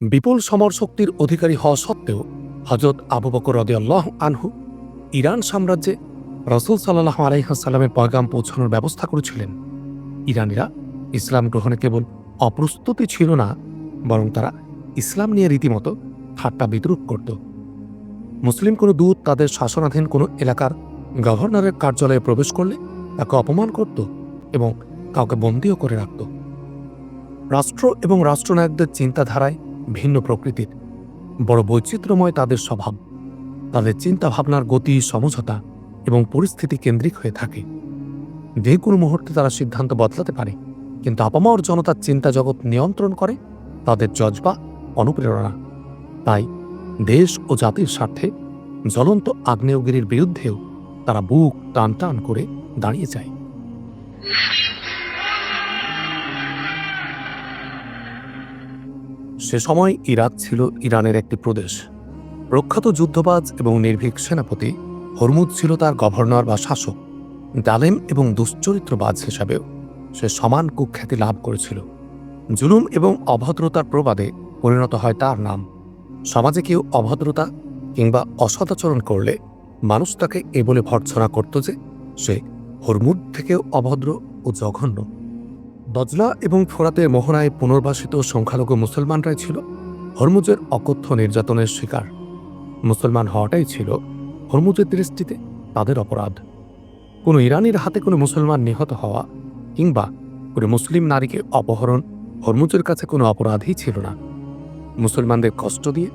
বিপুল সমরশক্তির অধিকারী হওয়া সত্ত্বেও হযরত আবু বকর রাদিয়াল্লাহু আনহু ইরান সাম্রাজ্যে রাসূল সাল্লাল্লাহু আলাইহি ওয়াসাল্লামের পয়গাম পৌঁছানোর ব্যবস্থা করেছিলেন। ইরানিরা ইসলাম গ্রহণে কেবল অপ্রস্তুতই ছিল না, বরং তারা ইসলাম নিয়ে রীতিমতো ঠাট্টা বিদ্রূপ করত। মুসলিম কোনো দূত তাদের শাসনাধীন কোনো এলাকার গভর্নরের কার্যালয়ে প্রবেশ করলে তাকে অপমান করত এবং কাউকে বন্দীও করে রাখত। রাষ্ট্র এবং রাষ্ট্রনায়কদের চিন্তাধারায় ভিন্ন প্রকৃতির, বড় বৈচিত্র্যময় তাদের স্বভাব। তাদের চিন্তাভাবনার গতি, সমঝোতা এবং পরিস্থিতি কেন্দ্রিক হয়ে থাকে। যে কোনো মুহূর্তে তারা সিদ্ধান্ত বদলাতে পারে, কিন্তু আপামর জনতার চিন্তা জগৎ নিয়ন্ত্রণ করে তাদের জজবা, অনুপ্রেরণা। তাই দেশ ও জাতির স্বার্থে জ্বলন্ত আগ্নেয়গিরির বিরুদ্ধেও তারা বুক টান টান করে দাঁড়িয়ে যায়। সে সময় ইরাক ছিল ইরানের একটি প্রদেশ। প্রখ্যাত যুদ্ধবাজ এবং নির্ভীক সেনাপতি হরমুজ ছিল তার গভর্নর বা শাসক। জালেম এবং দুশ্চরিত্রবাজ হিসাবেও সে সমান কুখ্যাতি লাভ করেছিল। জুলুম এবং অভদ্রতার প্রবাদে পরিণত হয় তার নাম। সমাজে কেউ অভদ্রতা কিংবা অসদাচরণ করলে মানুষ তাকে এ বলে ভর্ৎসনা করত যে সে হরমুজ থেকেও অভদ্র ও জঘন্য। দজলা এবং ফোরাতের মোহনায় পুনর্বাসিত সংখ্যালঘু মুসলমানরাই ছিল হরমুজের অকথ্য নির্যাতনের শিকার। মুসলমান হওয়াটাই ছিল হরমুজের দৃষ্টিতে তাদের অপরাধ। কোনো ইরানির হাতে কোনো মুসলমান নিহত হওয়া কিংবা কোনো মুসলিম নারীকে অপহরণ হরমুজের কাছে কোনো অপরাধই ছিল না। মুসলমানদের কষ্ট দিয়ে,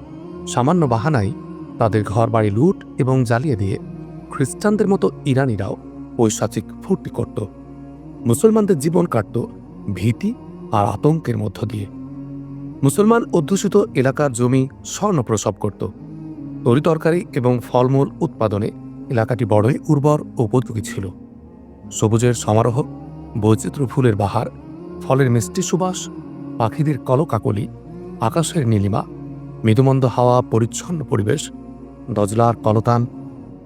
সামান্য বাহানায় তাদের ঘর বাড়ি লুট এবং জ্বালিয়ে দিয়ে খ্রিস্টানদের মতো ইরানিরাও পৈশাচিক ফুর্তি করত। মুসলমানদের জীবন কাটত ভীতি আর আতঙ্কের মধ্য দিয়ে। মুসলমান অধ্যুষিত এলাকার জমি স্বর্ণ প্রসব করত। তরিতরকারি এবং ফলমূল উৎপাদনে এলাকাটি বড়ই উর্বর ও উপযোগী ছিল। সবুজের সমারোহ, বৈচিত্র্য ফুলের বাহার, ফলের মিষ্টি সুবাস, পাখিদের কলকাকলি, আকাশের নীলিমা, মৃদুমন্দ হাওয়া, পরিচ্ছন্ন পরিবেশ, দজলার কলতান,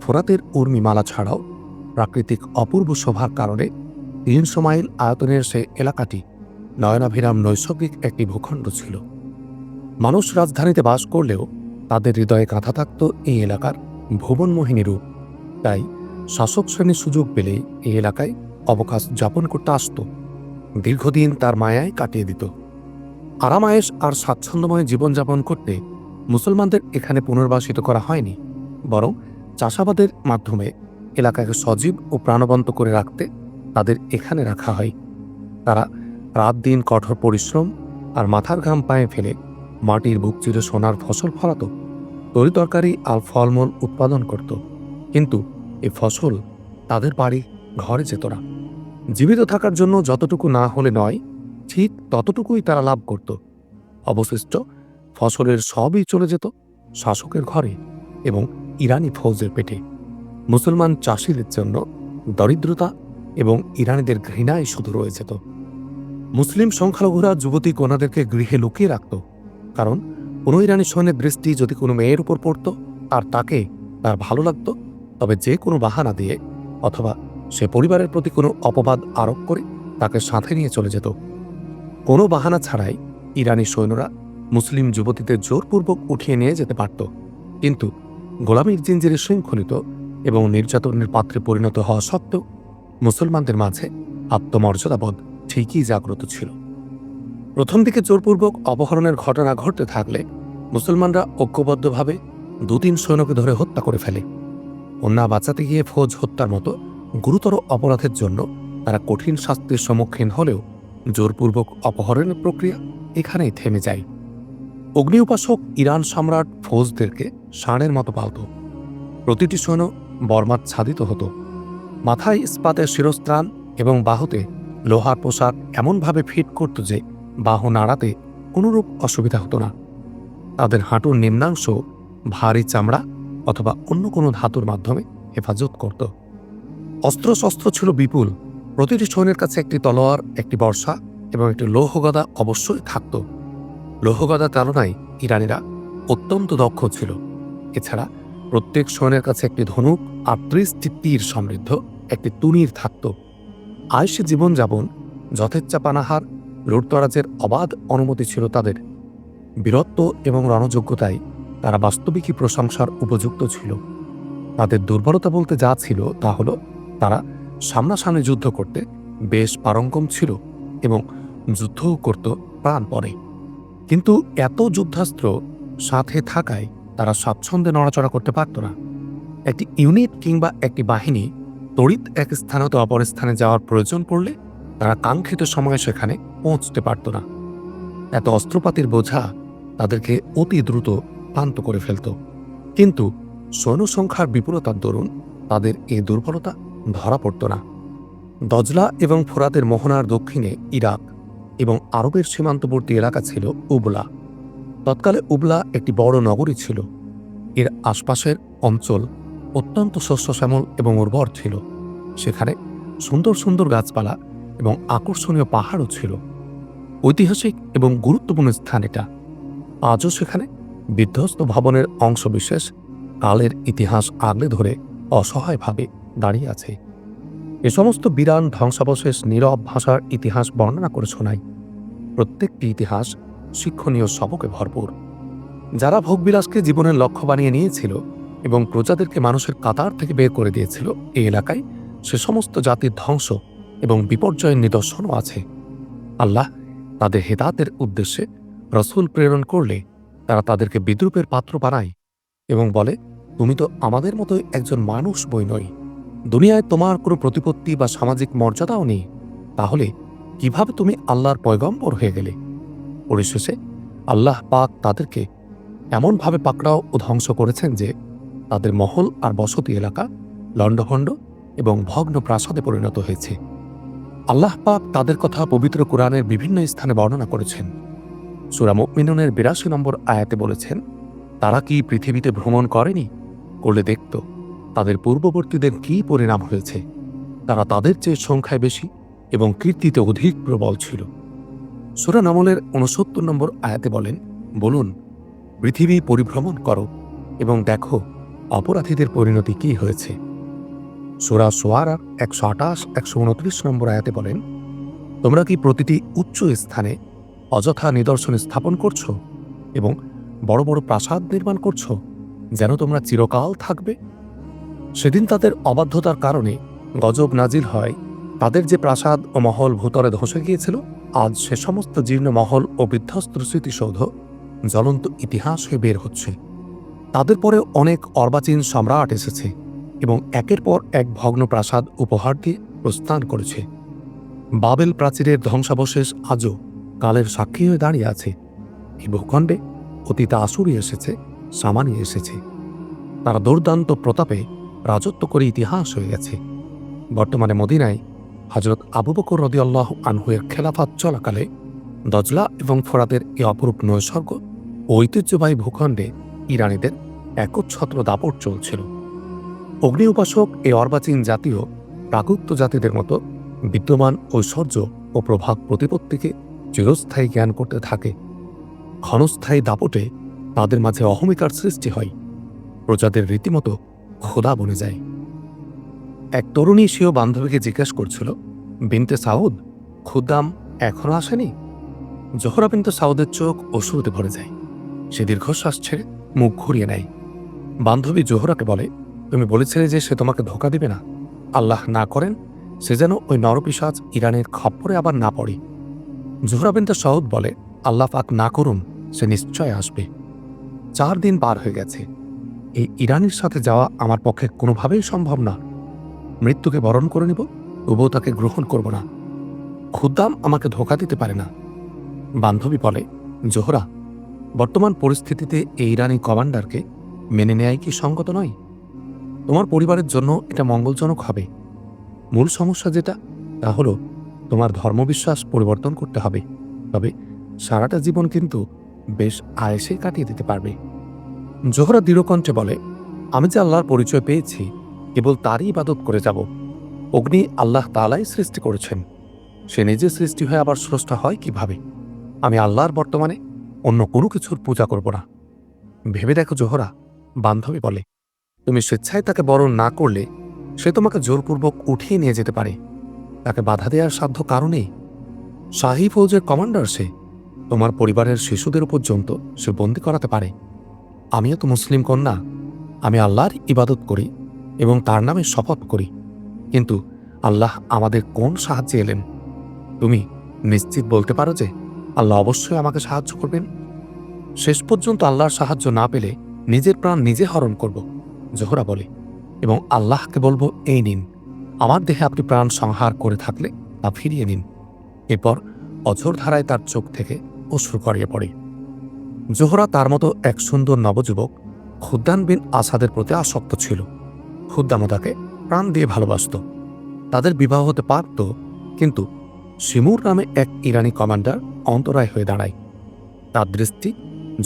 ফোরাতের উর্মিমালা ছাড়াও প্রাকৃতিক অপূর্ব শোভার কারণে ৩০০ মাইল আয়তনের সে এলাকাটি নয়নাভিরাম নৈসর্গিক একটি ভূখণ্ড ছিল। মানুষ রাজধানীতে বাস করলেও তাদের হৃদয়ে কাঁথা থাকত এই এলাকার ভুবনমোহিনী রূপ। তাই শাসক শ্রেণীর সুযোগ পেলেই এই এলাকায় অবকাশ যাপন করতে আসত। দীর্ঘদিন তার মায়ায় কাটিয়ে দিত। আরামায়েশ আর স্বাচ্ছন্দ্যময় জীবনযাপন করতে মুসলমানদের এখানে পুনর্বাসিত করা হয়নি, বরং চাষাবাদের মাধ্যমে এলাকাকে সজীব ও প্রাণবন্ত করে রাখতে তাদের এখানে রাখা হয়। তারা রাত দিন কঠোর পরিশ্রম আর মাথার ঘাম পায়ে ফেলে মাটির বুক চিরে সোনার ফসল ফলাত, তরিতরকারি আর ফলমূল উৎপাদন করত। কিন্তু এই ফসল তাদের বাড়ি ঘরে যেত না। জীবিত থাকার জন্য যতটুকু না হলে নয়, ঠিক ততটুকুই তারা লাভ করত। অবশিষ্ট ফসলের সবই চলে যেত শাসকের ঘরে এবং ইরানি ফৌজের পেটে। মুসলমান চাষিদের জন্য দরিদ্রতা এবং ইরানিদের ঘৃণাই শুধু রয়ে যেত। মুসলিম সংখ্যালঘুরা যুবতী কন্যাদেরকে গৃহে লুকিয়ে রাখত, কারণ কোনো ইরানি সৈন্যের দৃষ্টি যদি কোনো মেয়ের উপর পড়ত আর তাকে তার ভালো লাগত, তবে যে কোনো বাহানা দিয়ে অথবা সে পরিবারের প্রতি কোনো অপবাদ আরোপ করে তাকে সাথে নিয়ে চলে যেত। কোনো বাহানা ছাড়াই ইরানি সৈন্যরা মুসলিম যুবতীদের জোরপূর্বক উঠিয়ে নিয়ে যেতে পারত। কিন্তু গোলামীর জিঞ্জিরে শৃঙ্খলিত এবং নির্যাতনের পাত্রে পরিণত হওয়া সত্ত্বেও মুসলমানদের মাঝে আত্মমর্যাদাবোধ ঠিকই জাগ্রত ছিল। প্রথম দিকে জোরপূর্বক অপহরণের ঘটনা ঘটতে থাকলে মুসলমানরা ঐক্যবদ্ধভাবে ২-৩ সৈন্যকে ধরে হত্যা করে ফেলে। কন্যা বাঁচাতে গিয়ে ফৌজ হত্যার মতো গুরুতর অপরাধের জন্য তারা কঠিন শাস্তির সম্মুখীন হলেও জোরপূর্বক অপহরণের প্রক্রিয়া এখানেই থেমে যায়। অগ্নি উপাসক ইরান সম্রাট ফৌজদেরকে ষাঁড়ের মতো পালত। প্রতিটি সৈন্য বর্মাচ্ছাদিত হতো। মাথায় ইস্পাতের শিরস্ত্রাণ এবং বাহুতে লোহার পোশাক এমনভাবে ফিট করত যে বাহু নাড়াতে কোনোরূপ অসুবিধা হতো না। তাদের হাঁটুর নিম্নাংশ ভারী চামড়া অথবা অন্য কোনো ধাতুর মাধ্যমে হেফাজত করত। অস্ত্রশস্ত্র ছিল বিপুল। প্রতিটি সৈন্যের কাছে একটি তলোয়ার, একটি বর্শা এবং একটি লৌহগদা অবশ্যই থাকত। লৌহগদা চালনায় ইরানিরা অত্যন্ত দক্ষ ছিল। এছাড়া প্রত্যেক সৈন্যের কাছে একটি ধনুক আর ৩০টি তীর সমৃদ্ধ একটি তুনীর থাকত। আয়সী জীবনযাপন, যথেচ্ছা পানাহার, লুটতরাজের অবাধ অনুমতি ছিল তাদের। বীরত্ব এবং রণযোগ্যতায় তারা বাস্তবিকই প্রশংসার উপযুক্ত ছিল। তাদের দুর্বলতা বলতে যা ছিল তা হল তারা সামনাসামনি যুদ্ধ করতে বেশ পারঙ্গম ছিল এবং যুদ্ধও করত প্রাণপণে। কিন্তু এত যুদ্ধাস্ত্র সাথে থাকায় তারা স্বাচ্ছন্দ্যে নড়াচড়া করতে পারত না। একটি ইউনিট কিংবা একটি বাহিনী তড়িৎ এক স্থান হতে অপর স্থানে যাওয়ার প্রয়োজন পড়লে তারা কাঙ্ক্ষিত সময়ে সেখানে পৌঁছতে পারত না। এত অস্ত্রপাতির বোঝা তাদেরকে অতি দ্রুত ক্লান্ত করে ফেলত। কিন্তু সৈন্য সংখ্যার বিপুলতার দরুন তাদের এই দুর্বলতা ধরা পড়ত না। দজলা এবং ফোরাতের মোহনার দক্ষিণে ইরাক এবং আরবের সীমান্তবর্তী এলাকা ছিল উবলা। তৎকালে উবলা একটি বড় নগরী ছিল। এর আশপাশের অঞ্চল অত্যন্ত শস্যশ্যামল এবং উর্বর ছিল। সেখানে সুন্দর সুন্দর গাছপালা এবং আকর্ষণীয় পাহাড়ও ছিল। ঐতিহাসিক এবং গুরুত্বপূর্ণ স্থান এটা। আজও সেখানে বিধ্বস্ত ভবনের অংশবিশেষ কালের ইতিহাস আগলে ধরে অসহায়ভাবে দাঁড়িয়ে আছে। এ সমস্ত বিরান ধ্বংসাবশেষ নীরব ভাষার ইতিহাস বর্ণনা করে শোনায়। প্রত্যেকটি ইতিহাস শিক্ষণীয় সবকে ভরপুর। যারা ভোগবিলাসকে জীবনের লক্ষ্য বানিয়ে নিয়েছিল এবং প্রজাদেরকে মানুষের কাতার থেকে বের করে দিয়েছিল, এই এলাকায় সে সমস্ত জাতির ধ্বংস এবং বিপর্যয়ের নিদর্শনও আছে। আল্লাহ তাদের হেদায়েতের উদ্দেশ্যে রসূল প্রেরণ করলে তারা তাদেরকে বিদ্রূপের পাত্র বানায় এবং বলে, তুমি তো আমাদের মতোই একজন মানুষ বই নই, দুনিয়ায় তোমার কোনো প্রতিপত্তি বা সামাজিক মর্যাদাও নেই, তাহলে কিভাবে তুমি আল্লাহর পয়গম্বর হয়ে গেলে? পরিশেষে আল্লাহ পাক তাদেরকে এমনভাবে পাকড়াও ও ধ্বংস করেছেন যে তাদের মহল আর বসতি এলাকা লণ্ডভণ্ড এবং ভগ্ন প্রাসাদে পরিণত হয়েছে। আল্লাহ পাক তাদের কথা পবিত্র কোরআনের বিভিন্ন স্থানে বর্ণনা করেছেন। সূরা মুমিনুনের ৮২ নম্বর আয়াতে বলেছেন, তারা কি পৃথিবীতে ভ্রমণ করেনি? করলে দেখত তাদের পূর্ববর্তীদের কী পরিণাম হয়েছে। তারা তাদের চেয়ে সংখ্যায় বেশি এবং কীর্তিতে অধিক প্রবল ছিল। সূরা নামলের ৬৯ নম্বর আয়াতে বলেন, বলুন, পৃথিবী পরিভ্রমণ করো এবং দেখো অপরাধীদের পরিণতি কী হয়েছে। সূরা শুআরার ১২৮-১২৯ নম্বর আয়াতে বলেন, তোমরা কি প্রতিটি উচ্চ স্থানে অযথা নিদর্শন স্থাপন করছো এবং বড় বড় প্রাসাদ নির্মাণ করছো যেন তোমরা চিরকাল থাকবে? সেদিন তাদের অবাধ্যতার কারণে গজব নাজিল হয়। তাদের যে প্রাসাদ ও মহল ভূতলে ধসে গিয়েছিল, আজ সে সমস্ত জীর্ণ মহল ও বিধ্বস্ত স্মৃতিসৌধ জ্বলন্ত ইতিহাস হয়ে বের হচ্ছে। তাদের পরে অনেক অর্বাচীন সম্রাট এসেছে এবং একের পর এক ভগ্ন প্রাসাদ উপহার দিয়ে প্রস্থান করেছে। বাবেল প্রাচীরের ধ্বংসাবশেষ আজও কালের সাক্ষী হয়ে দাঁড়িয়ে আছে। এই ভূখণ্ডে অতীত আসুরি এসেছে, সামানি এসেছে। তারা দুর্দান্ত প্রতাপে রাজত্ব করে ইতিহাস হয়ে গেছে। বর্তমানে মদিনায় হযরত আবু বকর রাদিয়াল্লাহু আনহু-এর খেলাফত চলাকালে দজলা এবং ফোরাতের এই অপরূপ নৈসর্গ ও ঐতিহ্যবাহী ভূখণ্ডে ইরানীদের একচ্ছত্র দাপট চলছিল। অগ্নি উপাসক এই অর্বাচীন জাতীয় প্রাকৃত জাতিদের মতো বিদ্যমান ঐশ্বর্য ও প্রভাব প্রতিপত্তিকে চিরস্থায়ী জ্ঞান করতে থাকে। ক্ষণস্থায়ী দাপটে তাদের মাঝে অহমিকার সৃষ্টি হয়। প্রজাদের রীতিমতো খোদা বনে যায়। এক তরুণী সেও বান্ধবীকে জিজ্ঞেস করছিল, বিনতে সাউদ, খুদ্দাম এখনো আসেনি? জোহরা বিনতে সাউদের চোখ অশ্রুতে ভরে যায়। সে দীর্ঘশ্বাস ছেড়ে মুখ ঘুরিয়ে নেয়। বান্ধবী জোহরাকে বলে, তুমি বলেছিলে যে সে তোমাকে ধোঁকা দিবে না। আল্লাহ না করেন সে যেন ওই নরপিশাচ ইরানের খপ্পরে আবার না পড়ে। জোহরা বিনতে সাউদ বলে, আল্লাহ পাক না করুন, সে নিশ্চয় আসবে। 4 দিন পার হয়ে গেছে। এই ইরানির সাথে যাওয়া আমার পক্ষে কোনোভাবেই সম্ভব না। মৃত্যুকে বরণ করে নিব, তবুও তাকে গ্রহণ করব না। খুদ্দাম আমাকে ধোঁকা দিতে পারে না। বান্ধবী বলে, জোহরা, বর্তমান পরিস্থিতিতে এই ইরানি কমান্ডারকে মেনে নেয়াই কি সঙ্গত নয়? তোমার পরিবারের জন্য এটা মঙ্গলজনক হবে। মূল সমস্যা যেটা, তা হলো তোমার ধর্মবিশ্বাস পরিবর্তন করতে হবে। তবে সারাটা জীবন কিন্তু বেশ আয়েসে কাটিয়ে দিতে পারবে। জোহরা দৃঢ়কণ্ঠে বলে, আমি যে আল্লাহর পরিচয় পেয়েছি, কেবল তারই ইবাদত করে যাব। অগ্নি আল্লাহ তাআলাই সৃষ্টি করেছেন। সে নিজে সৃষ্টি হয়ে আবার স্রষ্টা হয় কিভাবে? আমি আল্লাহর বর্তমানে অন্য কোনো কিছুর পূজা করব না। ভেবে দেখো জোহরা, বান্ধবী বলে, তুমি স্বেচ্ছায় তাকে বরণ না করলে সে তোমাকে জোরপূর্বক উঠিয়ে নিয়ে যেতে পারে। তাকে বাধা দেওয়ার সাধ্য কারণেই শাহী ফৌজের কমান্ডার সে। তোমার পরিবারের শিশুদের পর্যন্ত সে বন্দী করাতে পারে। আমিও তো মুসলিম কন্যা, আমি আল্লাহর ইবাদত করি এবং তার নামে শপথ করি, কিন্তু আল্লাহ আমাদের কোন সাহায্যে এলেন? তুমি নিশ্চিত বলতে পারো যে আল্লাহ অবশ্যই আমাকে সাহায্য করবেন? শেষ পর্যন্ত আল্লাহর সাহায্য না পেলে নিজের প্রাণ নিজে হরণ করব, জোহরা বলে, এবং আল্লাহকে বলবো, এই নিন, আমার দেহে আপনি প্রাণ সংহার করে থাকলে তা ফিরিয়ে নিন। এরপর অঝোর ধারায় তার চোখ থেকে অশ্রু গড়িয়ে পড়ে। জোহরা তার মতো এক সুন্দর নবযুবক খুদ্দাম বিন আসাদের প্রতি আসক্ত ছিল। খুদ্দামও তাকে প্রাণ দিয়ে ভালোবাসত। তাদের বিবাহ হতে পারত, কিন্তু শিমুর নামে এক ইরানি কমান্ডার অন্তরায় হয়ে দাঁড়ায়। তার দৃষ্টি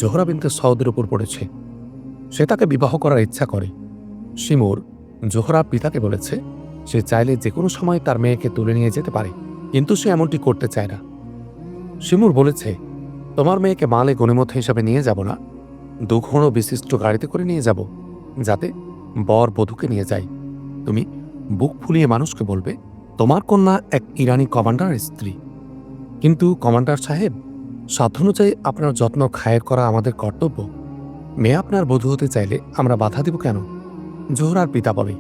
জোহরা বিনতে সৌদের উপর পড়েছে। সে তাকে বিবাহ করার ইচ্ছা করে। শিমুর জোহরার পিতাকে বলেছে সে চাইলে যে কোনো সময় তার মেয়েকে তুলে নিয়ে যেতে পারে, কিন্তু সে এমনটি করতে চায় না। শিমুর বলেছে, তোমার মেয়েকে মালে গনিমত হিসাবে নিয়ে যাব না, দুঘোড়ো বিশিষ্ট গাড়িতে করে নিয়ে যাব, যাতে বর বধূকে নিয়ে যায়। তুমি বুক ফুলিয়ে মানুষকে বলবে তোমার কন্যা এক ইরানি কমান্ডারের স্ত্রী। কিন্তু কমান্ডার সাহেব, সাধ্যানুযায়ী আপনার যত্ন খায়ের করা আমাদের কর্তব্য। মেয়ে আপনার বধূ হতে চাইলে আমরা বাধা দিব কেন? জোহরার পিতা বলে।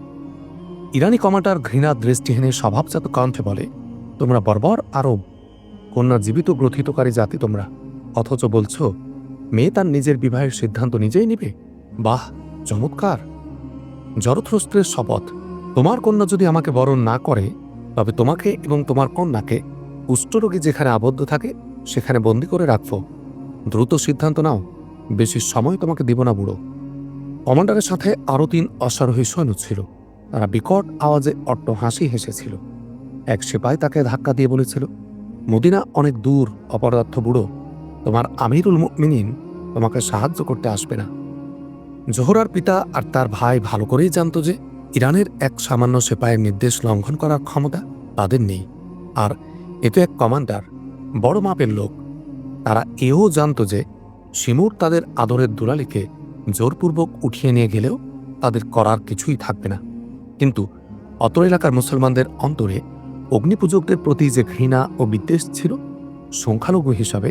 ইরানি কমান্ডার ঘৃণা দৃষ্টিহীনের স্বভাবজাত কণ্ঠে বলে, তোমরা বর্বর আরব, কন্যা জীবিত গ্রথিতকারী জাতি তোমরা, অথচ বলছ মেয়ে তার নিজের বিবাহের সিদ্ধান্ত নিজেই নিবে। বাহ, চমৎকার! জরথ্রস্ত্রের শপথ, তোমার কন্যা যদি আমাকে বরণ না করে, তবে তোমাকে এবং তোমার কন্যাকে কুষ্ঠরোগী যেখানে আবদ্ধ থাকে সেখানে বন্দি করে রাখব। দ্রুত সিদ্ধান্ত নাও, বেশি সময় তোমাকে দিব না বুড়ো। কমান্ডারের সাথে আরও 3 অশ্বারোহী সৈন্য ছিল। তারা বিকট আওয়াজে অট্টহাসি হেসেছিল। এক সিপাহী তাকে ধাক্কা দিয়ে বলেছিল, মদিনা অনেক দূর, অপদার্থ বুড়ো, তোমার আমিরুল মুমিনিন তোমাকে সাহায্য করতে আসবে না। জোহরার পিতা আর তার ভাই ভালো করেই জানত যে ইরানের এক সামান্য সিপাহীর নির্দেশ লঙ্ঘন করার ক্ষমতা তাদের নেই, আর এ তো এক কমান্ডার, বড় মাপের লোক। তারা এও জানত যে শিমুর তাদের আদরের দুলালিকে জোরপূর্বক উঠিয়ে নিয়ে গেলেও তাদের করার কিছুই থাকবে না। কিন্তু অত্র এলাকার মুসলমানদের অন্তরে অগ্নিপূজকদের প্রতি যে ঘৃণা ও বিদ্বেষ ছিল, সংখ্যালঘু হিসাবে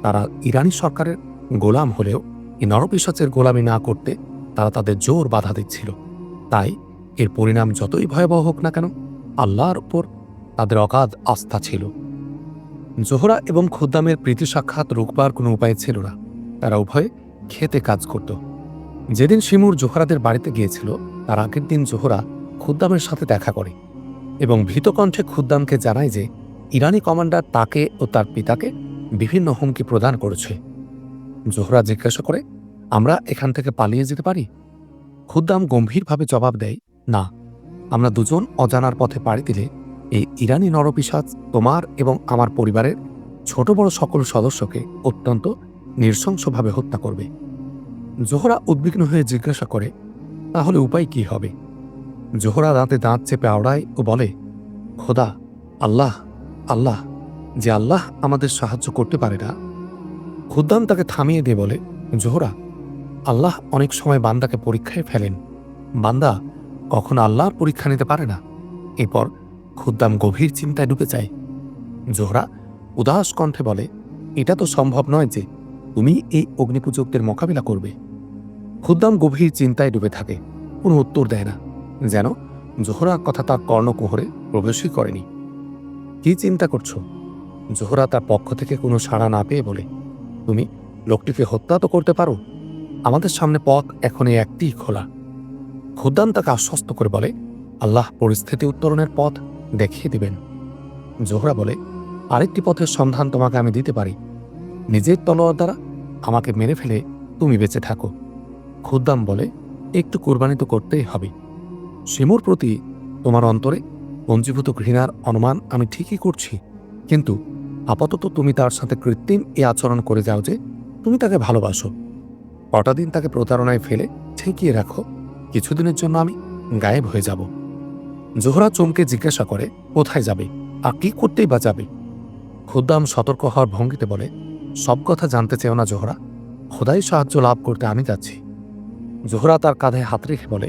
তারা ইরানি সরকারের গোলাম হলেও এই নরপিশাচের গোলামি না করতে তারা তাদের জোর বাধা দিচ্ছিল। তাই এর পরিণাম যতই ভয়াবহ হোক না কেন, আল্লাহর উপর তাদের অগাধ আস্থা ছিল। জোহরা এবং খুদ্দামের প্রীতি সাক্ষাৎ রুখবার কোনো উপায় ছিল না। তারা উভয়ে খেতে কাজ করত। যেদিন শিমুর জোহরাদের বাড়িতে গিয়েছিল, তার আগের দিন জোহরা খুদ্দামের সাথে দেখা করে এবং ভীতকণ্ঠে খুদ্দামকে জানায় যে ইরানি কমান্ডার তাকে ও তার পিতাকে বিভিন্ন হুমকি প্রদান করেছে। জোহরা জিজ্ঞাসা করে, আমরা এখান থেকে পালিয়ে যেতে পারি? খুদ্দাম গম্ভীরভাবে জবাব দেয়, না, আমরা দুজন অজানার পথে পাড়ি দিলে এই ইরানি নরপিশাচ তোমার এবং আমার পরিবারের ছোট বড় সকল সদস্যকে অত্যন্ত নৃশংসভাবে হত্যা করবে। জোহরা উদ্বিগ্ন হয়ে জিজ্ঞাসা করে, তাহলে উপায় কি হবে? জোহরা দাঁতে দাঁত চেপে আওড়ায় ও বলে, খোদা, আল্লাহ, আল্লাহ, যে আল্লাহ আমাদের সাহায্য করতে পারে না। খুদ্দাম তাকে থামিয়ে দিয়ে বলে, জোহরা, আল্লাহ অনেক সময় বান্দাকে পরীক্ষায় ফেলেন, বান্দা কখনো আল্লাহর পরীক্ষা নিতে পারে না। এরপর খুদ্দাম গভীর চিন্তায় ডুবে যায়। জোহরা উদাস কণ্ঠে বলে, এটা তো সম্ভব নয় যে তুমি এই অগ্নিপূজকদের মোকাবিলা করবে। খুদ্দাম গভীর চিন্তায় ডুবে থাকে, কোনো উত্তর দেয় না, যেন জোহরার কথা তার কর্ণকুহরে প্রবেশই করেনি। কি চিন্তা করছো? জোহরা তার পক্ষ থেকে কোনো সাড়া না পেয়ে বলে, তুমি লোকটিকে হত্যা তো করতে পারো, আমাদের সামনে পথ এখনই একটিই খোলা। খুদ্দাম তাকে আশ্বস্ত করে বলে, আল্লাহ পরিস্থিতি উত্তরণের পথ দেখিয়ে দিবেন। জোহরা বলে, আরেকটি পথের সন্ধান তোমাকে আমি দিতে পারি, নিজের তলোয়ার দ্বারা আমাকে মেরে ফেলে তুমি বেঁচে থাকো। খুদ্দাম বলে, একটু কোরবানি তো করতেই হবে। শিমুর প্রতি তোমার অন্তরে পঞ্জীভূত ঘৃণার অনুমান আমি ঠিকই করছি, কিন্তু আপাতত তুমি তার সাথে কৃত্রিম এই আচরণ করে যাও যে তুমি তাকে ভালোবাসো। কটা দিন তাকে প্রতারণায় ফেলে ঠেকিয়ে রাখো, কিছুদিনের জন্য আমি গায়েব হয়ে যাব। জোহরা চমকে জিজ্ঞাসা করে, কোথায় যাবে আর কি করতেই বা যাবে? খুদ্দাম সতর্ক হওয়ার ভঙ্গিতে বলে, সব কথা জানতে চেও না জোহরা, খোদাই সাহায্য লাভ করতে আমি যাচ্ছি। জোহরা তার কাঁধে হাত রেখে বলে,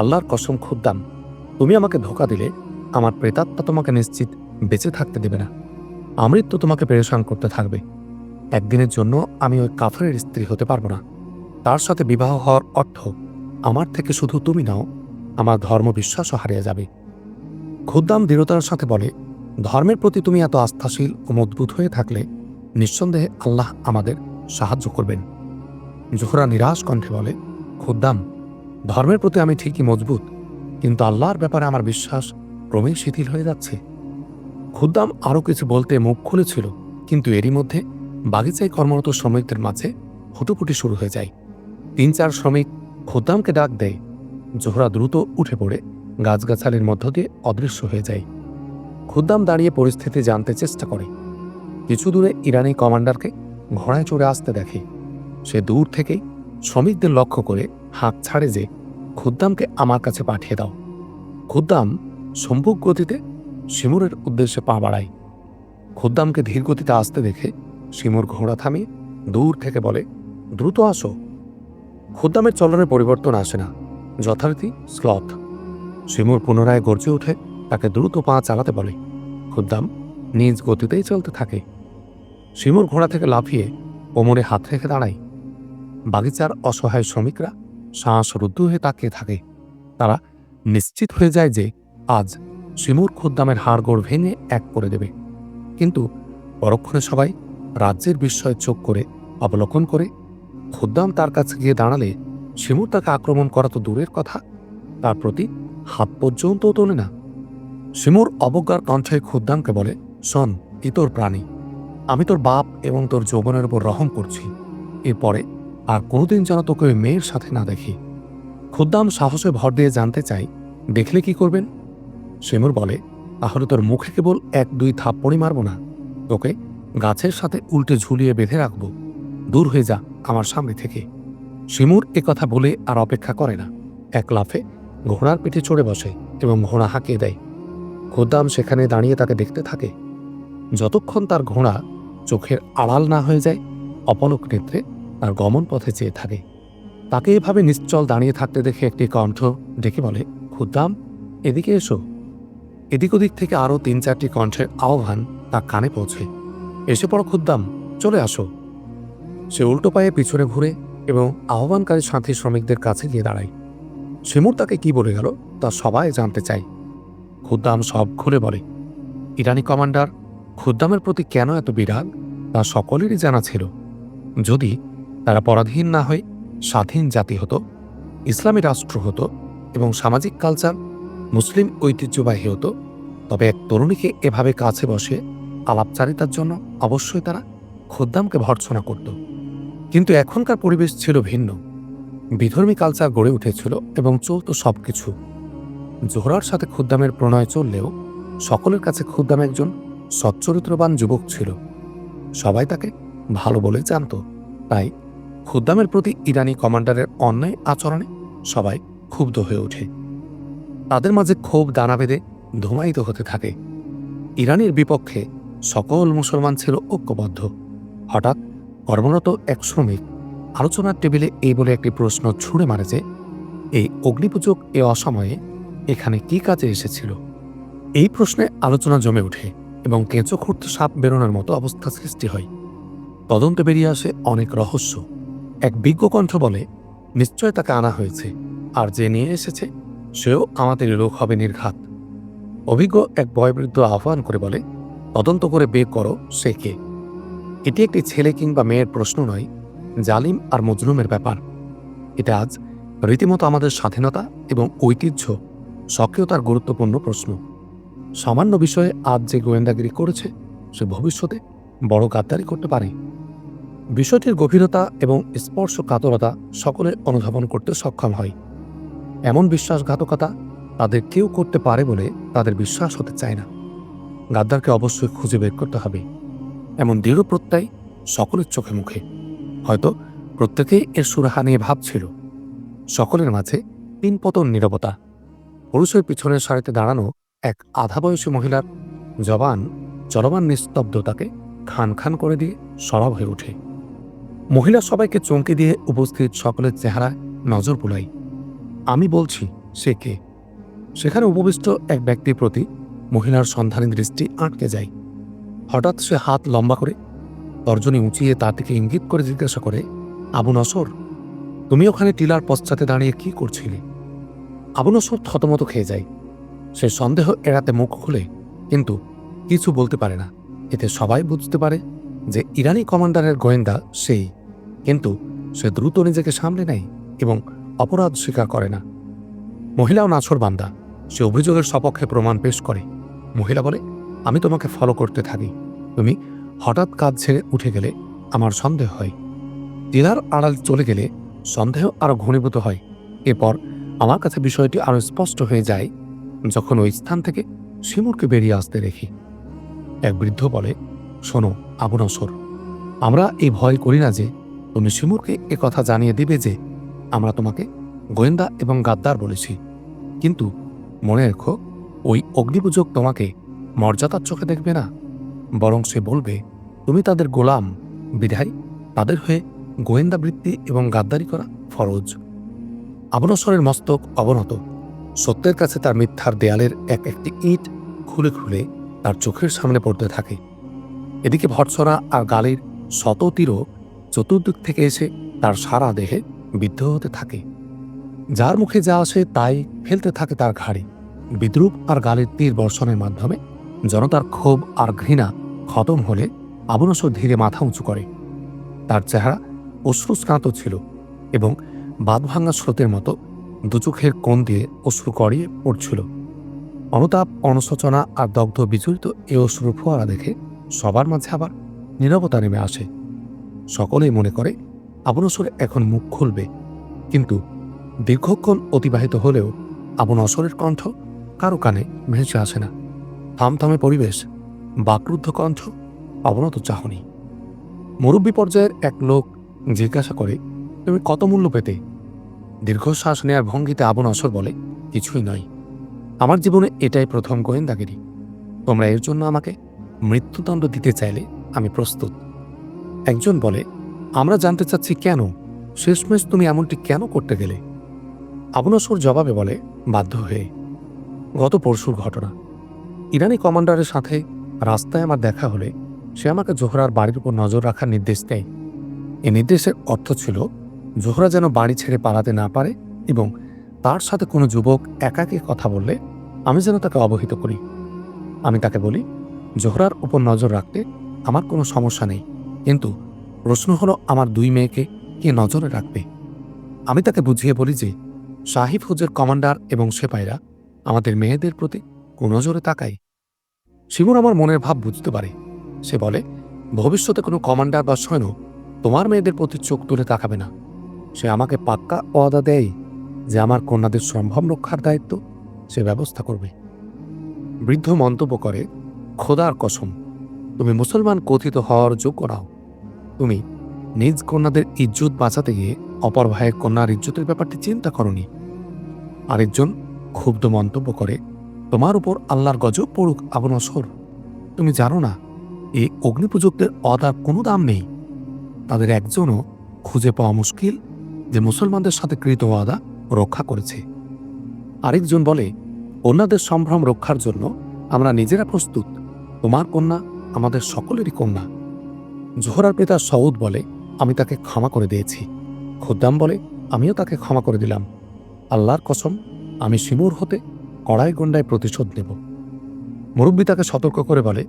আল্লাহর কসম খুদ্দাম, তুমি আমাকে ধোঁকা দিলে আমার প্রেতাত্মা তোমাকে নিশ্চিত বেঁচে থাকতে দেবে না, আমৃত্যু তোমাকে পেরেশান করতে থাকবে। একদিনের জন্য আমি ওই কাফেরের স্ত্রী হতে পারবো না। তার সাথে বিবাহ হওয়ার অর্থ আমার থেকে শুধু তুমি নাও, আমার ধর্মবিশ্বাসও হারিয়ে যাবে। খুদ্দাম দৃঢ়তার সাথে বলে, ধর্মের প্রতি তুমি এত আস্থাশীল ও মজবুত হয়ে থাকলে নিঃসন্দেহে আল্লাহ আমাদের সাহায্য করবেন। জোহরা নিরাশ কণ্ঠে বলে, খুদ্দাম, ধর্মের প্রতি আমি ঠিকই মজবুত, কিন্তু আল্লাহর ব্যাপারে আমার বিশ্বাস ক্রমেই শিথিল হয়ে যাচ্ছে। খুদ্দাম আরও কিছু বলতে মুখ খুলেছিল, কিন্তু এরই মধ্যে বাগিচায় কর্মরত শ্রমিকদের মাঝে হুটোপুটি শুরু হয়ে যায়। ৩-৪ শ্রমিক খুদ্দামকে ডাক দেয়। জোহরা দ্রুত উঠে পড়ে গাছগাছালির মধ্য দিয়ে অদৃশ্য হয়ে যায়। খুদ্দাম দাঁড়িয়ে পরিস্থিতি জানতে চেষ্টা করে। কিছু দূরে ইরানি কমান্ডারকে ঘোড়ায় চড়ে আসতে দেখে। সে দূর থেকেই শ্রমিকদের লক্ষ্য করে হাঁক ছাড়ে যে, খুদ্দামকে আমার কাছে পাঠিয়ে দাও। খুদ্দাম সম্মুখ গতিতে শিমুরের উদ্দেশ্যে পা বাড়ায়। খুদ্দামকে ধীর গতিতে আসতে দেখে শিমুর ঘোড়া থামিয়ে দূর থেকে বলে, দ্রুত আসো। খুদ্দামের চলনের পরিবর্তন আসে না, যথারীতি স্লথ। শিমুর পুনরায় গর্জে উঠে তাকে দ্রুত পা চালাতে বলে। খুদ্দাম নিজ গতিতেই চলতে থাকে। শিমুর ঘোড়া থেকে লাফিয়ে কোমরে হাত রেখে দাঁড়ায়। বাগিচার অসহায় শ্রমিকরা শ্বাসরুদ্ধ হয়ে তাকিয়ে থাকে। তারা নিশ্চিত হয়ে যায় যে আজ শিমুর খুদ্দামের হাড়গোড় ভেঙে এক করে দেবে। কিন্তু পরক্ষণে সবাই রাজ্যের বিস্ময়ে চোখ করে অবলোকন করে খুদ্দাম তার কাছে গিয়ে দাঁড়ালে শিমুর তাকে আক্রমণ করা তো দূরের কথা, তার প্রতি হাত পর্যন্ত তোলে না। শিমুর অবজ্ঞার কণ্ঠে খুদ্দামকে বলে, শোন, ই তোর প্রাণী, আমি তোর বাপ এবং তোর যৌবনের উপর রহম করছি। এরপরে আর কোনোদিন যেন তোকে ওই মেয়ের সাথে না দেখি। খুদ্দাম সাহসে ভর দিয়ে জানতে চাই, দেখলে কি করবেন? শিমুর বলে, তাহলে তোর মুখে কেবল 1-2 থাপ্পড়ই মারব না, তোকে গাছের সাথে উল্টে ঝুলিয়ে বেঁধে রাখবো। দূর হয়ে যা আমার সামনে থেকে। শিমুর কথা বলে আর অপেক্ষা করে না, এক লাফে ঘোড়ার পিঠে চড়ে বসে এবং ঘোড়া হাঁকিয়ে দেয়। খুদ্দাম সেখানে দাঁড়িয়ে তাকে দেখতে থাকে। যতক্ষণ তার ঘোড়া চোখের আড়াল না হয়ে যায়, অপলক নেত্রে তার গমন পথে চেয়ে থাকে। তাকে এভাবে নিশ্চল দাঁড়িয়ে থাকতে দেখে একটি কণ্ঠ ডেকে বলে, খুদ্দাম, এদিকে এসো। এদিক ওদিক থেকে আরও 3-4টি কণ্ঠের আহ্বান তার কানে পৌঁছে। এসে পড়ো খুদ্দাম, চলে আসো। সে উল্টো পায়ে পিছনে ঘুরে এবং আহ্বানকারী সাথী শ্রমিকদের কাছে গিয়ে দাঁড়ায়। শিমুর তাকে কি বলে গেল তা সবাই জানতে চায়। খুদ্দাম সব খুলে বলে। ইরানি কমান্ডার খুদ্দামের প্রতি কেন এত বিরাগ তা সকলেরই জানা ছিল। যদি তারা পরাধীন না হয়ে স্বাধীন জাতি হতো, ইসলামী রাষ্ট্র হতো এবং সামাজিক কালচার মুসলিম ঐতিহ্যবাহী হতো, তবে এক তরুণীকে এভাবে কাছে বসে আলাপচারিতার জন্য অবশ্যই তারা খুদ্দামকে ভর্ৎসনা করত। কিন্তু এখনকার পরিবেশ ছিল ভিন্ন। বিধর্মী কালচার গড়ে উঠেছিল এবং চলত সবকিছু। জোহরার সাথে খুদ্দামের প্রণয় চললেও সকলের কাছে খুদ্দাম একজন সচ্চরিত্রবান যুবক ছিল। সবাই তাকে ভালো বলে জানত। তাই খুদ্দামের প্রতি ইরানি কমান্ডারের অন্যায় আচরণে সবাই ক্ষুব্ধ হয়ে ওঠে। তাদের মাঝে ক্ষোভ দানা বেঁধে ধূমায়িত হতে থাকে। ইরানের বিপক্ষে সকল মুসলমান ছিল ঐক্যবদ্ধ। হঠাৎ কর্মরত এক শ্রমিক আলোচনার টেবিলে এই বলে একটি প্রশ্ন ছুঁড়ে মারে যে, এই অগ্নিপূজক এ অসময়ে এখানে কি কাজে এসেছিল? এই প্রশ্নে আলোচনা জমে ওঠে এবং কেঁচো খুঁড়তে সাপ বেরোনোর মতো অবস্থা সৃষ্টি হয়। তদন্তে বেরিয়ে আসে অনেক রহস্য। এক বিজ্ঞ কণ্ঠ বলে, নিশ্চয় তাকে আনা হয়েছে, আর যে নিয়ে এসেছে সেও আমাদের লোক হবে নির্ঘাত। অভিজ্ঞ এক বয়োবৃদ্ধ আহ্বান করে বলে, তদন্ত করে বের করো সে কে। এটি একটি ছেলে কিংবা মেয়ের প্রশ্ন নয়, জালিম আর মজলুমের ব্যাপার। এটা আজ রীতিমতো আমাদের স্বাধীনতা এবং ঐতিহ্য সক্রিয়তার গুরুত্বপূর্ণ প্রশ্ন। সামান্য বিষয়ে আজ যে গোয়েন্দাগিরি করেছে সে ভবিষ্যতে বড় গাদ্দারি করতে পারে। বিষয়টির গভীরতা এবং স্পর্শকাতরতা সকলে অনুধাবন করতে সক্ষম হয়। এমন বিশ্বাসঘাতকতা তাদের কেউ করতে পারে বলে তাদের বিশ্বাস হতে চায় না। গাদ্দারকে অবশ্যই খুঁজে বের করতে হবে, এমন দৃঢ় প্রত্যয় সকলের চোখে মুখে। হয়তো প্রত্যেকেই এর সুরাহা নিয়ে ভাবছিল। সকলের মাঝে তিনপতন নীরবতা। পুরুষের পিছনের সারিতে দাঁড়ানো এক আধা বয়সী মহিলার জবান চলমান নিস্তব্ধতাকে খান খান করে দিয়ে সরব হয়ে ওঠে। মহিলা সবাইকে চমকে দিয়ে উপস্থিত সকলের চেহারায় নজর বুলাই। আমি বলছি সে কে। সেখানে উপবিষ্ট এক ব্যক্তির প্রতি মহিলার সন্ধানী দৃষ্টি আটকে যায়। হঠাৎ সে হাত লম্বা করে তর্জনী উঁচিয়ে তার দিকে ইঙ্গিত করে জিজ্ঞাসা করে, আবু নসর, তুমি ওখানে টিলার পশ্চাতে দাঁড়িয়ে কি করছিলে? আবু নসর থতমত খেয়ে যায়। সে সন্দেহ এড়াতে মুখ খুলে, কিন্তু কিছু বলতে পারে না। এতে সবাই বুঝতে পারে যে ইরানি কমান্ডারের গোয়েন্দা সেই, কিন্তু সে দ্রুত নিজেকে সামলে নেয় এবং অপরাধ স্বীকার করে না। মহিলাও নাছোড়বান্দা। সে অভিযোগের সপক্ষে প্রমাণ পেশ করে। মহিলা বলে, আমি তোমাকে ফলো করতে থাকি। তুমি হঠাৎ কাজ ছেড়ে উঠে গেলে আমার সন্দেহ হয়। টিলার আড়াল চলে গেলে সন্দেহ আরো ঘনীভূত হয়। এরপর আমার কাছে বিষয়টি আরো স্পষ্ট হয়ে যায় যখন ওই স্থান থেকে শিমুরকে বেরিয়ে আসতে দেখি। এক বৃদ্ধ বলে, শোনো আবু নসর, আমরা এই ভয় করি না যে তুমি শিমুরকে কথা জানিয়ে দিবে যে আমরা তোমাকে গোয়েন্দা এবং গাদ্দার বলেছি, কিন্তু মনে রেখো, ওই অগ্নিপূজক তোমাকে মর্যাদার চোখে দেখবে না, বরং সে বলবে তুমি তাদের গোলাম, বিধায় তাদের হয়ে গোয়েন্দা বৃত্তি এবং গাদ্দারি করা ফরজ। আবু নসরের মস্তক অবনত। সত্যের কাছে তার মিথ্যার দেয়ালের একটি ইট খুলে খুলে তার চোখের সামনে পড়তে থাকে। এদিকে ভর্ৎসনা আর গালির শত তীরও চতুর্দিক থেকে এসে তার সারা দেহে বিদ্ধ হতে থাকে। যার মুখে যা আসে তাই ফেলতে থাকে তার ঘাড়ে। বিদ্রুপ আর গালির তীর বর্ষণের মাধ্যমে জনতার ক্ষোভ আর ঘৃণা খতম হলে আবু নসর ধীরে মাথা উঁচু করে। তার চেহারা অশ্রুস্নাত ছিল এবং বাঁধভাঙা স্রোতের মতো দুচোখের কোণ দিয়ে অশ্রু গড়িয়ে পড়ছিল। অনুতাপ, অনুশোচনা আর দগ্ধ বিচলিত এ অশ্রুর ফোয়ারা দেখে সবার মাঝে আবার নীরবতা নেমে আসে। সকলেই মনে করে আবু নসর এখন মুখ খুলবে, কিন্তু দীর্ঘক্ষণ অতিবাহিত হলেও আবু নসরের কণ্ঠ কারো কানে ভেসে আসে না। থামথামে পরিবেশ, বাকরুদ্ধ কণ্ঠ, অবনত চাহনি। মুরব্বী পর্যায়ের এক লোক জিজ্ঞাসা করে, তুমি কত মূল্য পেতে? দীর্ঘশ্বাস নেয়ার ভঙ্গিতে আবু নসর বলে, কিছুই নয়। আমার জীবনে এটাই প্রথম গোয়েন্দাগিরি। তোমরা এর জন্য আমাকে মৃত্যুদণ্ড দিতে চাইলে আমি প্রস্তুত। একজন বলে, আমরা জানতে চাচ্ছি কেন? শেষমেশ তুমি এমনটি কেন করতে গেলে? আবু নসর জবাবে বলে, বাধ্য হয়ে। গত পরশুর ঘটনা। ইরানি কমান্ডারের সাথে রাস্তায় আমার দেখা হলে সে আমাকে জোহরার বাড়ির উপর নজর রাখার নির্দেশ দেয়। এই নির্দেশের অর্থ ছিল জোহরা যেন বাড়ি ছেড়ে পালাতে না পারে এবং তার সাথে কোনো যুবক একাকী কথা বললে আমি যেন তাকে অবহিত করি। আমি তাকে বলি, জোহরার উপর নজর রাখতে আমার কোনো সমস্যা নেই, কিন্তু প্রশ্ন হলো আমার 2 মেয়েকে কে নজরে রাখবে? আমি তাকে বুঝিয়ে বলি যে শাহী ফৌজের কমান্ডার এবং সেপাইরা আমাদের মেয়েদের প্রতি কুনজরে তাকায়। শিমুর আমার মনের ভাব বুঝতে পারে। সে বলে, ভবিষ্যতে কোনো কমান্ডার বা সৈন্য তোমার মেয়েদের প্রতি চোখ তুলে তাকাবে না। সে আমাকে পাক্কা ওয়াদা দেয় যে আমার কন্যাদের সম্ভ্রম রক্ষার দায়িত্ব সে ব্যবস্থা করবে। বৃদ্ধ মন্তব্য করে, খোদার কসম, তুমি মুসলমান কথিত হওয়ার যোগ্য নাও। তুমি নিজ কন্যাদের ইজ্জত বাঁচাতে গিয়ে অপর ভাইয়ের কন্যার ইজ্জতের ব্যাপারটি চিন্তা করনি। আরেকজন ক্ষুব্ধ মন্তব্য করে, তোমার উপর আল্লাহর গজব পড়ুক আবু নসর, তুমি জানো না এই অগ্নিপূজকদের ওয়াদার কোনো দাম নেই। তাদের একজনও খুঁজে পাওয়া মুশকিল যে মুসলমানদের সাথে কৃত ওয়াদা রক্ষা করেছে। আরেকজন বলে, কন্যাদের সম্ভ্রম রক্ষার জন্য আমরা নিজেরা প্রস্তুত। তোমার কন্যা আমাদের সকলেরই কন্যা। জোহরার পিতা সউদ বলে, আমি তাকে ক্ষমা করে দিয়েছি। খুদ্দাম বলে, আমিও তাকে ক্ষমা করে দিলাম। আল্লাহর কসম, আমি শিমুর হতে কড়াই গন্ডায় প্রতিশোধ নেব। মুরব্বী তাকে সতর্ক করে বলে,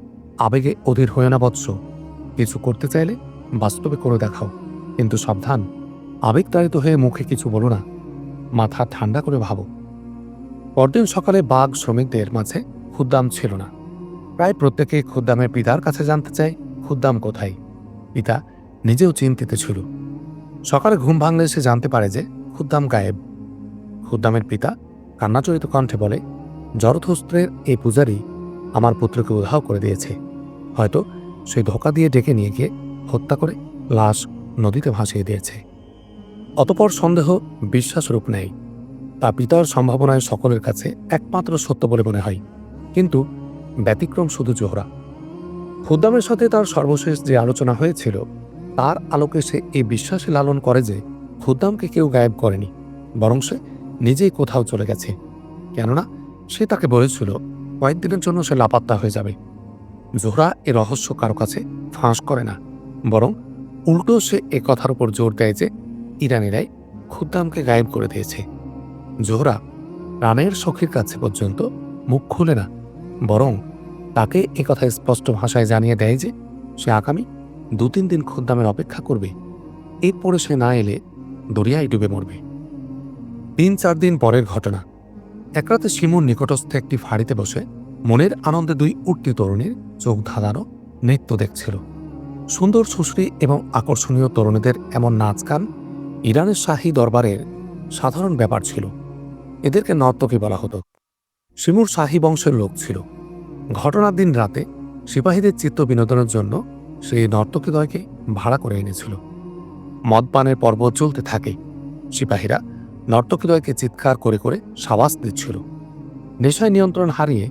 আবেগে অধীর হয়ে না বৎস, কিছু করতে চাইলে বাস্তবে করে দেখাও, কিন্তু সাবধান, আবেগতাড়িত হয়ে মুখে কিছু বলো না, মাথা ঠান্ডা করে ভাবো। পরদিন সকালে বাগ শ্রমিকদের মাঝে খুদ্দাম ছিল না। প্রায় প্রত্যেকে খুদ্দামের পিতার কাছে জানতে চায় খুদ্দাম কোথায়। পিতা নিজেও চিন্তিত ছিল। সকালে ঘুম ভাঙলে সে জানতে পারে যে খুদ্দাম গায়েব। খুদ্দামের পিতা কান্নাচরিত কণ্ঠে বলে, জরথুস্ত্রের এই পূজারী আমার পুত্রকে উধাও করে দিয়েছে। হয়তো সেই ধোঁকা দিয়ে ডেকে নিয়ে গিয়ে হত্যা করে লাশ নদীতে ভাসিয়ে দিয়েছে। অতপর সন্দেহ বিশ্বাস রূপ নেয়। তা পিতার সম্ভাবনায় সকলের কাছে একমাত্র সত্য বলে মনে হয়, কিন্তু ব্যতিক্রম শুধু জোহরা। খুদ্দামের সাথে তার সর্বশেষ যে আলোচনা হয়েছিল তার আলোকে সে এই বিশ্বাসে লালন করে যে খুদ্দামকে কেউ গায়েব করেনি, বরং সে নিজেই কোথাও চলে গেছে। কেননা সে তাকে বলেছিল কয়েকদিনের জন্য সে লাপাত্তা হয়ে যাবে। জোহরা এ রহস্য কারো কাছে ফাঁস করে না, বরং উল্টো সে এ কথার উপর জোর দেয় যে ইরানিরাই খুদ্দামকে গায়েব করে দিয়েছে। জোহরা রানের সখীর কাছে পর্যন্ত মুখ খুলে না, বরং তাকে এ কথা স্পষ্ট ভাষায় জানিয়ে দেয় যে সে আগামী 2-3 দিন খুদ্দামের অপেক্ষা করবে, এরপরে সে না এলে দরিয়ায় ডুবে মরবে। 3-4 দিন পরের ঘটনা। এক রাতে শিমুর নিকটস্থ একটি ফাঁড়িতে বসে মনের আনন্দে 2 উঠতি তরুণীর চোখ ধাঁধানো নৃত্য দেখছিল। সুন্দর সুশ্রী এবং আকর্ষণীয় তরুণীদের এমন নাচ গান ইরানের শাহী দরবারের সাধারণ ব্যাপার ছিল। এদেরকে নর্তকী বলা হতো। শিমুর শাহী বংশের লোক ছিল। ঘটনার দিন রাতে সিপাহীদের চিত্ত বিনোদনের জন্য সেই নর্তকীদ্বয়কে ভাড়া করে এনেছিল। মদপানের পর্ব চলতে থাকে। সিপাহীরা নর্তকীদ্বয়কে চিৎকার করে করে সাবাস দিচ্ছিল। নেশায় নিয়ন্ত্রণ হারিয়ে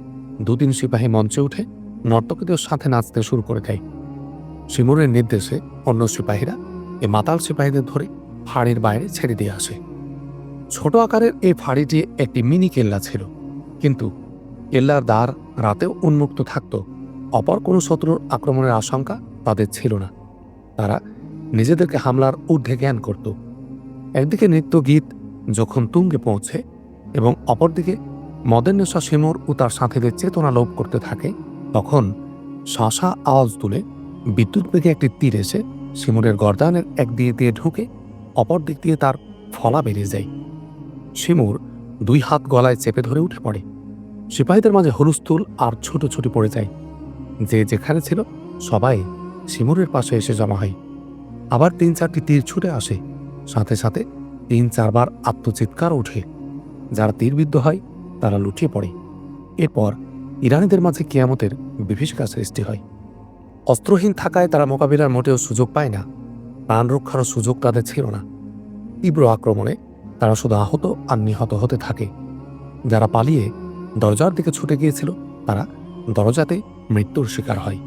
2-3 সিপাহী মঞ্চে উঠে নর্তকীদের সাথে নাচতে শুরু করে দেয়। শিমুরের নির্দেশে অন্য সিপাহীরা এ মাতাল সিপাহীদের ধরে ফাঁড়ির বাইরে ছেড়ে দিয়ে আসে। ছোট আকারের এই ফাঁড়িটি একটি মিনি কেল্লা ছিল, কিন্তু কেল্লার দ্বার রাতেও উন্মুক্ত থাকত। অপর কোনো শত্রুর আক্রমণের আশঙ্কা তাদের ছিল না। তারা নিজেদেরকে হামলার ঊর্ধ্বে জ্ঞান করত। একদিকে নৃত্য গীত যখন তুঙ্গে পৌঁছে এবং অপরদিকে মদের নেশা শিমুর ও তার সাথীদের চেতনা লোপ করতে থাকে, তখন শাঁসা আওয়াজ তুলে বিদ্যুৎ বেগে একটি তীর এসে শিমুরের গর্দানের এক দিক দিয়ে ঢুকে অপর দিক দিয়ে তার ফলা বেরিয়ে যায়। শিমুর 2 হাত গলায় চেপে ধরে উঠে পড়ে। সিপাহীদের মাঝে হুলস্থুল আর ছুটোছুটি পড়ে যায়। যে যেখানে ছিল সবাই শিমুরের পাশে এসে জমা হয়। আবার 3-4টি তীর ছুটে আসে। সাথে সাথে 3-4 বার আত্মচিৎকার ওঠে। যারা তীরবিদ্ধ হয় তারা লুটিয়ে পড়ে। এরপর ইরানিদের মাঝে কিয়ামতের বিভীষিকা সৃষ্টি হয়। অস্ত্রহীন থাকায় তারা মোকাবিলার মোটেও সুযোগ পায় না। প্রাণ রক্ষারও সুযোগ তাদের ছিল না। তীব্র আক্রমণে তারা শুধু আহত আর নিহত হতে থাকে। যারা পালিয়ে দরজার দিকে ছুটে গিয়েছিল তারা দরজাতে মৃত্যুর শিকার হয়।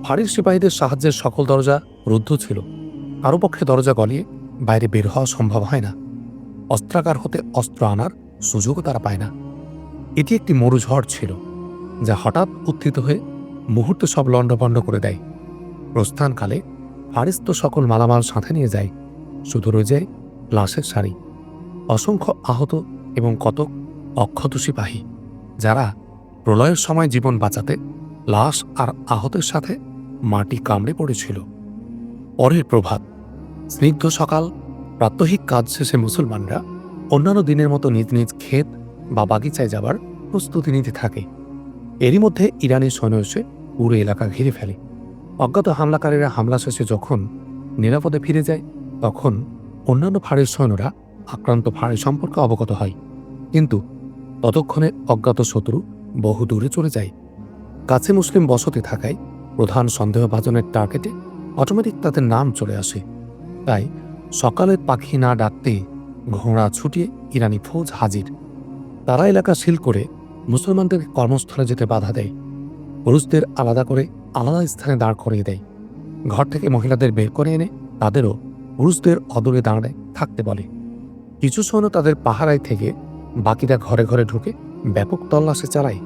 ফাঁড়ির সিপাহীদের সাহায্যের সকল দরজা রুদ্ধ ছিল। কারো পক্ষে দরজা গলিয়ে বাইরে বের হওয়া সম্ভব হয় না। অস্ত্রাগার হতে অস্ত্র আনার সুযোগও তারা পায় না। এটি একটি মরুঝড় ছিল, যা হঠাৎ উত্থিত হয়ে মুহূর্তে সব লণ্ডভণ্ড করে দেয়। প্রস্থানকালে ফারিস তো সকল মালামাল সাথে নিয়ে যায়, শুধু রয়ে যায় লাশের সারি, অসংখ্য আহত এবং কতক অক্ষত সিপাহী, যারা প্রলয়ের সময় জীবন বাঁচাতে লাশ আর আহতের সাথে মাটি কামড়ে পড়েছিল। পরের প্রভাত, স্নিগ্ধ সকাল। প্রাত্যহিক কাজ শেষে মুসলমানরা অন্যান্য দিনের মতো নিজ নিজ ক্ষেত বা বাগিচায় যাবার প্রস্তুতি নিতে থাকে। এরই মধ্যে ইরানি সৈন্য এসে পুরো এলাকা ঘিরে ফেলে। অজ্ঞাত হামলাকারীরা হামলা শেষে যখন নিরাপদে ফিরে যায়, তখন অন্যান্য ফাঁড়ির সৈন্যরা আক্রান্ত ফাঁড়ি সম্পর্কে অবগত হয়। কিন্তু ততক্ষণে অজ্ঞাত শত্রু বহু দূরে চলে যায়। কাছে মুসলিম বসতি থাকায় প্রধান সন্দেহভাজনের টার্গেটে অটোমেটিক তাদের নাম চলে আসে। তাই সকালের পাখি না ডাকতেই ঘোড়া ছুটিয়ে ইরানি ফৌজ হাজির। তারা এলাকা সিল করে মুসলমানদের কর্মস্থলে যেতে বাধা দেয়। পুরুষদের আলাদা করে আলাদা স্থানে দাঁড় করিয়ে দেয়। ঘর থেকে মহিলাদের বের করে এনে তাদেরও পুরুষদের অদূরে দাঁড়ায় থাকতে বলে। কিছু সৈন্য তাদের পাহারায় থেকে বাকিরা ঘরে ঘরে ঢুকে ব্যাপক তল্লাশি চালায়।